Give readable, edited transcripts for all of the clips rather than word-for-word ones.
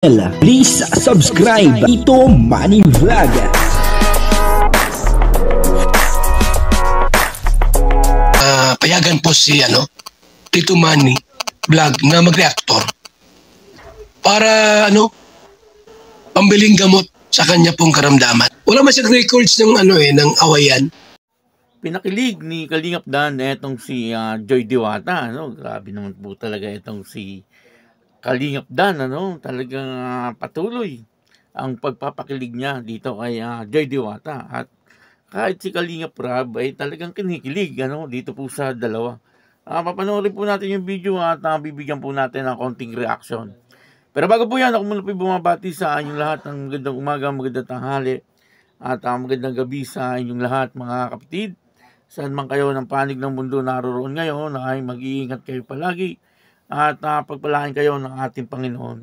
Please subscribe Tito Manny Vlog. Payagan po si Tito Manny Vlog na mag-reactor para pambiling gamot sa kanya pong karamdaman. Wala man siyang records ng ng awayan. Pinakilig ni Kalingap Dan etong si Joy Diwata, Grabe naman po talaga etong si Kalingap Dan, Talagang patuloy ang pagpapakilig niya dito kay Joy Diwata. At kahit si Kalingap Rab ay talagang kinikilig, dito po sa dalawa. Papanoorin po natin yung video at bibigyan po natin ng konting reaction. Pero bago po yan, ako muna po bumabati sa inyong lahat ng magandang umaga, magandang tanghali, at magandang gabi sa inyong lahat mga kapatid. Saan man kayo ng panig ng mundo naroon ngayon, ay mag-iingat kayo palagi at pagpalain kayo ng ating Panginoon.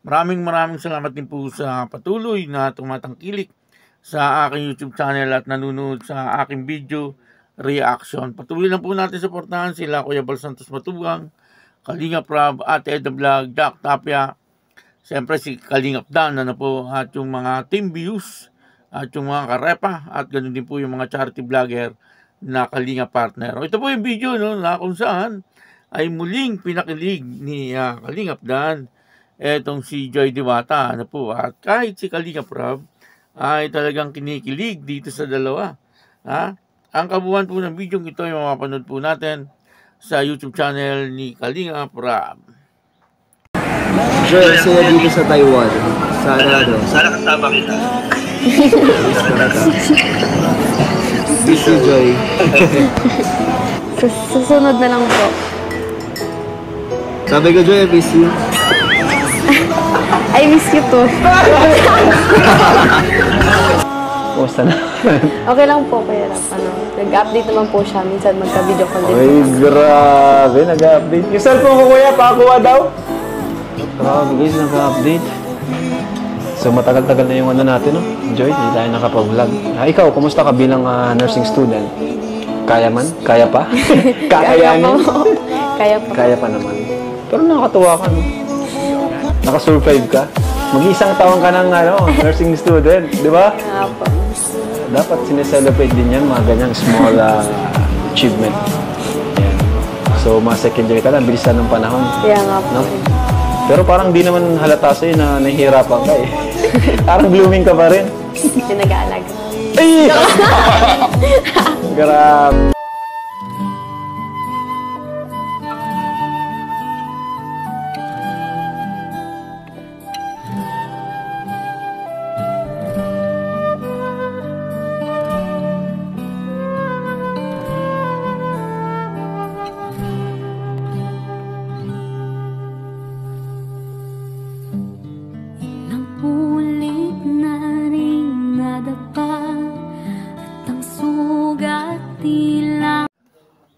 Maraming salamat din po sa patuloy na tumatangkilik sa aking YouTube channel at nanonood sa aking video reaction. Patuloy lang po natin suportahan sila Kuya Bal Santos Matubang, Kalingap Rab, Ate Eda Vlog, Jack Tapia, siyempre si Kalingap Dan at yung mga team views at yung mga karepa at ganoon din po yung mga charity vlogger na Kalingap partner. Ito po yung video na kung saan ay muling pinakilig ni Kalingap Dan etong si Joy Diwata at kahit si Kalingap Rab ay talagang kinikilig dito sa dalawa. Ang kabuuan po ng video ito ay mapapanood po natin sa YouTube channel ni Kalingap Rab. Joy, sila dito sa Taiwan. Sana kasama kita. Si Joy. Susunod na lang po. Sabi ko, Joy, I miss you. I miss you too. Kumusta na? Okay lang po, Kuya Rap. Nag-update naman po siya. Minsan magka-video call din. Ay, grabe. Nag-update. Yung cellphone ko, Kuya, pakakuha daw. Grabe, guys, nag-update. So, matagal-tagal na yung natin, Joy, hindi tayo nakapag-vlog. Ikaw, kumusta ka bilang nursing student? Kaya man? Kaya pa? Kakayanin? Kaya pa naman. Pero nakakatuwa ka, Nakasurvive ka. Mag-isang taon ka ng nursing student, di ba? po. Dapat sineselebrate din yan, mga ganyang small achievement. Yan. So, mga secondary ka lang, bilisan ng panahon. Kaya nga po. Pero parang di naman halata sa'yo na nahihirapan ka Parang blooming ka pa rin. Yung nag-aalaga. Ay! Grabe.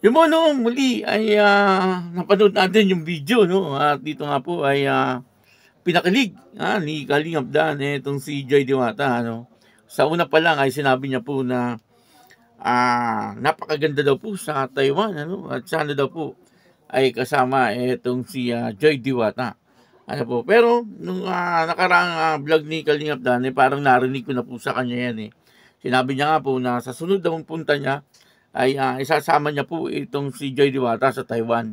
Yung muli ay napanood natin yung video, At dito nga po ay pinakilig ni Kalingap Dan itong si Joy Diwata, Sa una pa lang ay sinabi niya po na napakaganda daw po sa Taiwan, At sana daw po ay kasama itong si Joy Diwata. Pero nung nakaraang vlog ni Kalingap Dan, parang narinig ko na po sa kanya yan. Sinabi niya nga po na sa sunod daw punta niya ay isasama niya po itong si Joy Diwata sa Taiwan.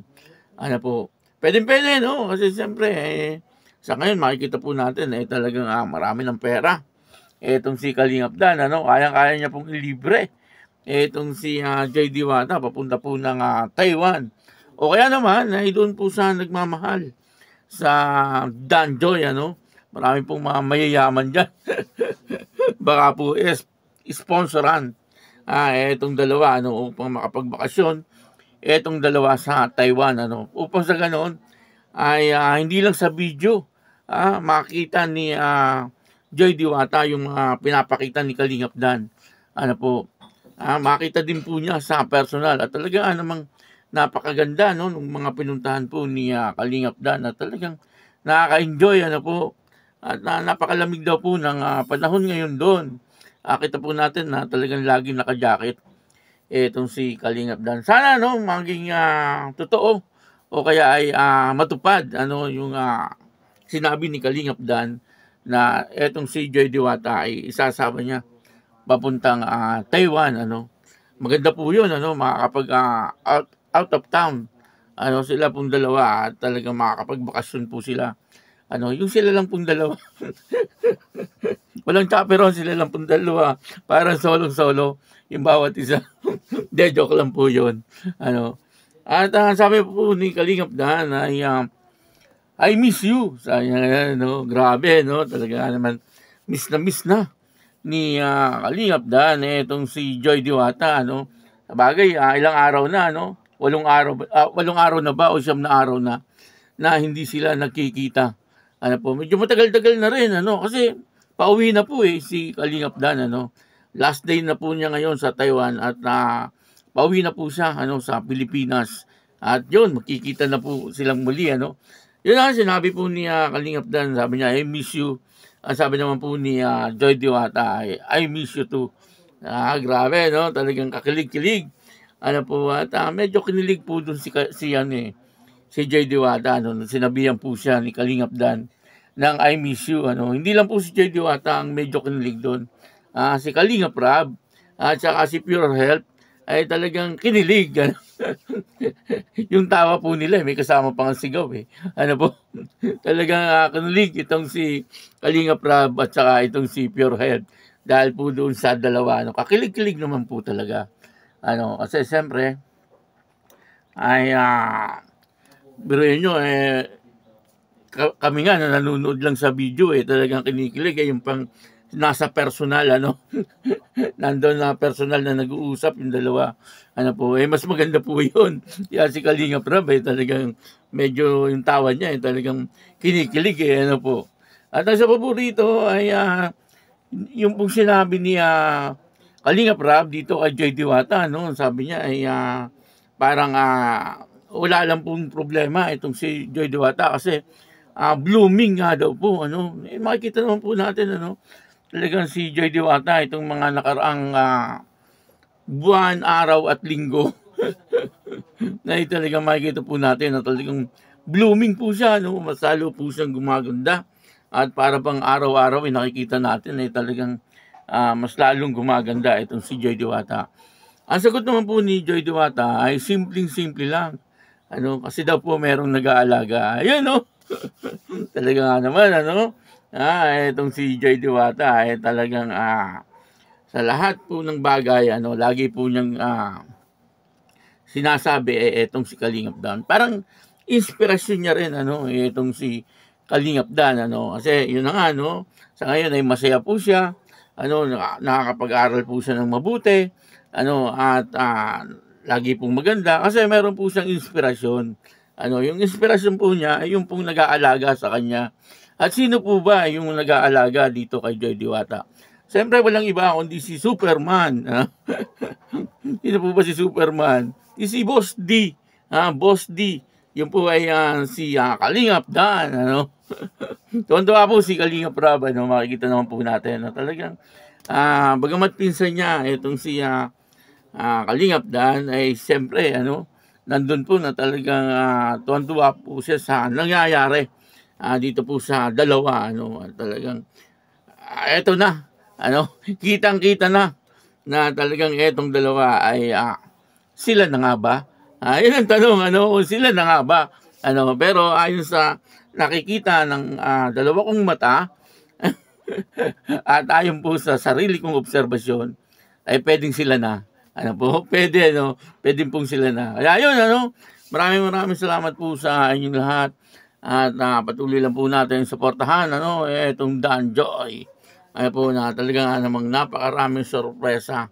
Pwede, Kasi siyempre, sa ngayon makikita po natin, talagang marami ng pera. Itong si Kalingap Dan, kaya niya pong ilibre. Itong si Joy Diwata, papunta po ng Taiwan. O kaya naman, ay doon po sa nagmamahal sa Dan Joy, Marami pong mga mayayaman dyan. Baka po sponsoran etong dalawa upang makapagbakasyon etong dalawa sa Taiwan upang sa ganoon ay hindi lang sa video makita ni Joy Diwata yung mga pinapakita ni Kalingap Dan makita din po niya sa personal at talaga namang napakaganda nung mga pinuntahan po ni Kalingap Dan at talagang nakaka-enjoy at napakalamig daw po ng panahon ngayon doon. Kita po natin na talagang laging naka-jacket etong si Kalingap Dan. Sana maging totoo o kaya ay matupad yung sinabi ni Kalingap Dan na etong si Joy Diwata ay isasama niya papuntang Taiwan, ano. Maganda po 'yun, ano, makakapag out of town. Ano, sila pong dalawa at talagang makakapagbakasyon po sila. Ano, yung sila lang pong dalawa. Walang chaperon, sila lang pong dalawa. Parang solo-solo yung bawat isa. De, joke lang po 'yun. Ano. At sabi po ni Kalingap Dan ay I miss you. Sabi niya, no, grabe, no, talaga naman miss na ni Kalingap Dan itong si Joy Diwata, ano. Sabagay, ilang araw na, no, 8 araw na ba o 9 na araw na hindi sila nagkikita. Ano po, medyo matagal-tagal na rin, ano, kasi pauwi na po si Kalingap Dan, ano. Last day na po niya ngayon sa Taiwan at pauwi na po siya, ano, sa Pilipinas. At yun, magkikita na po silang muli, ano. Yun ang sinabi po ni Kalingap Dan, sabi niya, I miss you. Ang sabi naman po ni Joy Diwata, I miss you too. Grabe, no? Talagang kakilig-kilig. Ano po, at medyo kinilig po dun si Joy Diwata, ano, sinabihan po siya ni Kalingap Dan ng I miss you, ano. Hindi lang po si Joy Diwata ang medyo kinilig doon. Si Kalingap Rab at saka si Pure Health ay talagang kinilig. Ano? Yung tawa po nila, may kasama pang sigaw Ano po, talagang kinilig itong si Kalingap Rab at saka itong si Pure Health. Dahil po doon sa dalawa, ano, kakilig-kilig naman po talaga. Ano, kasi siyempre, ay, biruin nyo, kami nga na nanonood lang sa video, talagang kinikilig, yung pang nasa personal, ano, nandun na personal na nag-uusap yung dalawa, ano po, mas maganda po yun. Kaya si Kalingap Rab, talagang medyo yung tawa niya, talagang kinikilig, ano po. At ang sa paborito ay, yung pong sinabi ni Kalingap Rab dito kay Joy Diwata, no, sabi niya ay parang wala lang pong problema itong si Joy Diwata kasi blooming nga daw po, ano. Makikita naman po natin, ano, talagang si Joy Diwata itong mga nakaraang buwan, araw at linggo na talagang makikita po natin na talagang blooming po siya, no, mas lalo po siyang gumaganda. At para pang araw-araw nakikita natin talagang mas lalong gumaganda itong si Joy Diwata. Ang sagot naman po ni Joy Diwata ay simpleng-simple lang. Ano, kasi daw po merong nag-aalaga. Ayun, no? Talaga nga naman, ano? Itong si Joy Diwata ay talagang sa lahat po ng bagay, ano, lagi po niyang sinasabi itong si Kalingap Dan. Parang inspirasyon niya rin, ano, itong si Kalingap Dan, ano, kasi yun na nga, no, sa ngayon ay masaya po siya, ano, nakakapag-aral po siya ng mabuti, ano, at lagi pong maganda, kasi meron po siyang inspirasyon, ano, yung inspirasyon po niya ay yung pong nag-aalaga sa kanya. At sino po ba yung nag-aalaga dito kay Joy Diwata? Siyempre walang iba kundi si Superman. Sino po ba si Superman? Si Boss D. Boss D. Yung po ay si Kalingap Dan, ano. Tuwan-tuwa po si Kalingap Rab, ano, makikita naman po natin na talagang bagamat pinsan niya itong si Kalingap Dan ay siyempre, ano, nandun po na talagang tuwan-tuwa po siya sa nangyayari dito po sa dalawa, ano, talagang eto na, ano, kitang-kita na talagang etong dalawa ay sila na nga ba? Yun ang tanong, ano, kung sila na nga ba? Ano, pero ayon sa nakikita ng dalawa kong mata at ayon po sa sarili kong obserbasyon ay pwedeng sila na. Ano po, pwede, ano, pwedeng pong sila na. Kaya yun, ano, maraming salamat po sa inyong lahat at patuloy lang po natin suportahan, ano, itong Dan Joy. Ano po, na talagang namang napakaraming sorpresa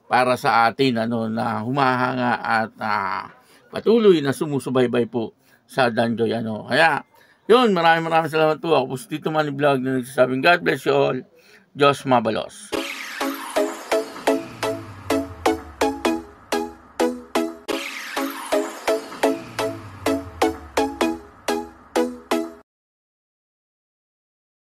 para sa atin, ano, na humahanga at patuloy na sumusubaybay po sa Dan Joy, ano. Kaya, yun, maraming salamat po. Ako po si Tito Manny Vlog na nagsasabing God bless you all. Diyos mabalos.